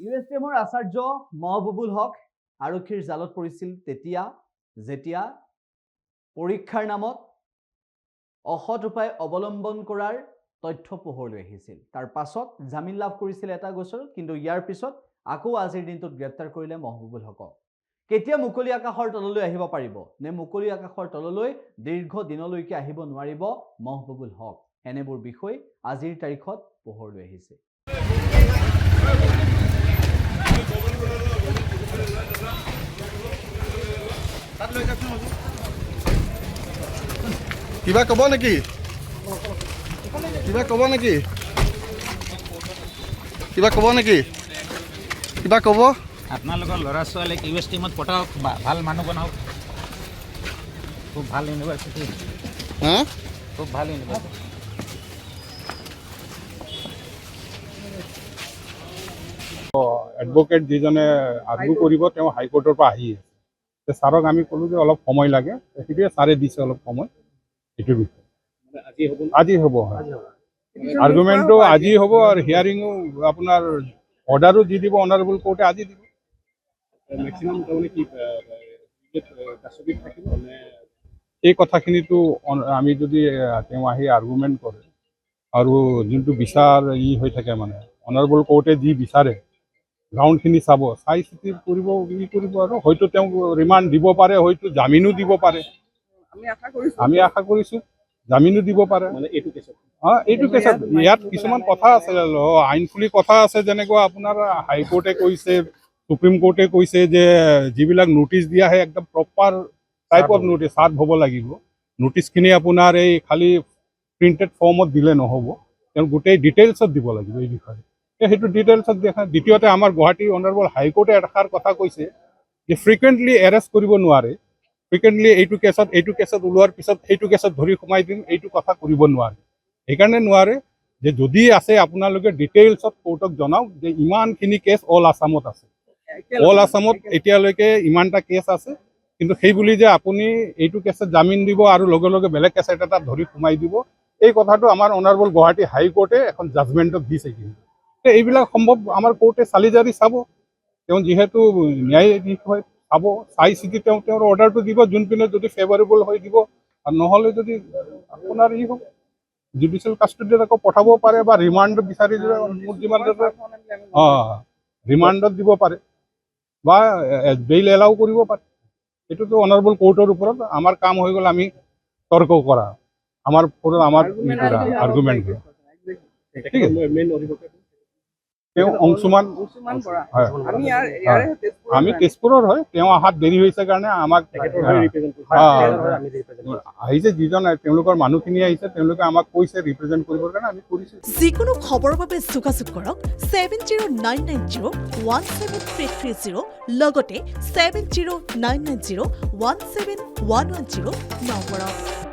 USTMৰ আচাৰ্য মহবুবুল হক আৰক্ষীৰ জালত পৰিছিল যেতিয়া পৰীক্ষাৰ নামত অসৎ উপায় অৱলম্বন কৰাৰ তথ্য পোহৰলৈ আহিছিল। তাৰ পাছত জামিন লাভ কৰিছিল এটা গোচৰ, কিন্তু ইয়াৰ পিছত আকৌ আজিৰ দিনটোত গ্ৰেপ্তাৰ কৰিলে মহবুবুল হকক। কেতিয়া মুকলি আকাশৰ তললৈ আহিব পাৰিব, নে মুকলি আকাশৰ তললৈ দীৰ্ঘ দিনলৈকে আহিব নোৱাৰিব মহবুবুল হক, এনেবোৰ বিষয় আজিৰ তাৰিখত পোহৰলৈ আহিছে। কিবা কব নেকি? কিবা কব নেকি? কিবা কব নেকি? কিবা কব? আপোনালোকৰ ল'ৰা ছোৱালীক USTমত পঠাওক, ভাল মানুহ বনাওক। খুব ভাল ইউনিভাৰ্চিটি, খুব ভাল ইউনিভাৰ্চিটি। এডভোকেট যিজনে আৰ্গু কৰিব তেওঁ হাইকোৰ্টৰ পৰা আহি আছে। ছাৰক আমি ক'লোঁ যে অলপ সময় লাগে, সেইটোৱে ছাৰে দিছে অলপ সময়। এইটোৰ বিষয়ে আজি হ'ব আৰ্গুমেণ্টটো আজি হ'ব, আৰু হিয়াৰিঙো আপোনাৰ অৰ্ডাৰো দি দিব অনাৰেবল কোৰ্টে আজি দিব। এই কথাখিনিতো আমি যদি তেওঁ আহি আৰ্গুমেণ্ট কৰে আৰু যোনটো বিচাৰ হৈ থাকে, মানে অনাৰেবল কোৰ্টে যি বিচাৰে গ্ৰাউণ্ডখিনি চাব, চাই চিতি কৰিব আৰু হয়তো তেওঁক ৰিমাণ্ড দিব পাৰে, হয়তো জামিনো দিব পাৰে। আমি আশা কৰিছোঁ জামিনো দিব পাৰে। এইটো কেছত ইয়াত কিছুমান কথা আছে, আইনফুলি কথা আছে, যেনেকুৱা আপোনাৰ হাইকোৰ্টে কৈছে, সুপ্ৰিম কোৰ্টে কৈছে যে যিবিলাক নোটিচ দিয়া হয় একদম proper type of notice serve হ'ব লাগিব। নোটিচখিনি আপোনাৰ এই খালি প্ৰিণ্টেড ফৰ্মত দিলে নহ'ব, তেওঁ গোটেই ডিটেইলছত দিব লাগিব এই বিষয়ে। সেইটো ডিটেইলছত দেখা। দ্বিতীয়তে আমাৰ গুৱাহাটী অনাৰেবল হাইকোৰ্টে এষাৰ কথা কৈছে যে ফ্ৰিকুৱেণ্টলি এৰেষ্ট কৰিব নোৱাৰে, ফ্ৰিকুৱেণ্টলি এইটো কেছত ওলোৱাৰ পিছত সেইটো কেছত ধৰি সোমাই দিম, এইটো কথা কৰিব নোৱাৰে। সেইকাৰণে নোৱাৰে যে যদি আছে আপোনালোকে ডিটেইলছত কোৰ্টক জনাওক যে ইমানখিনি কেছ অল আছামত আছে, অল আছামত এতিয়ালৈকে ইমানটা কেছ আছে, কিন্তু সেই বুলি যে আপুনি এইটো কেছত জামিন দিব আৰু লগে লগে বেলেগ কেছ এটা ধৰি সোমাই দিব, এই কথাটো আমাৰ অনাৰেবল গুৱাহাটী হাইকোৰ্টে এখন জাজমেণ্টত দিছে। কিন্তু এইবিলাক সম্ভৱ আমাৰ কোৰ্টে চালি জাৰি চাব, তেওঁ যিহেতু ন্যায়াধীশ হয়, চাব, চাই চিতি তেওঁৰ অৰ্ডাৰটো দিব, যোনপিনে যদি ফেভাৰেবল হৈ দিব, আৰু নহ'লে যদি আপোনাৰ হ'ব জুডিচিয়েল কাষ্টডিত আকৌ পঠাব পাৰে, বা ৰিমাণ্ড বিচাৰি ৰিমাণ্ডত দিব পাৰে, বা বেইল এলাউ কৰিব পাৰে। এইটোতো অনাৰেবল কোৰ্টৰ ওপৰত। আমাৰ কাম হৈ গ'ল আমি তৰ্ক কৰা, আমাৰ আৰ্গুমেণ্ট কৰা। ঠিক আছে, তেওঁ অংশুমান, আমি তেজপুৰৰ হয়, তেওঁ অহাত দেৰি হৈছে কাৰণে আমাক আহিছে, যিজন তেওঁলোকৰ মানুহখিনি আহিছে, তেওঁলোকে আমাক কৈছে ৰিপ্ৰেজেণ্ট কৰিবৰ কাৰণে, আমি কৰিছোঁ। যিকোনো খবৰৰ বাবে যোগাযোগ কৰক 7099017330, লগতে 7099017110 নম্বৰত।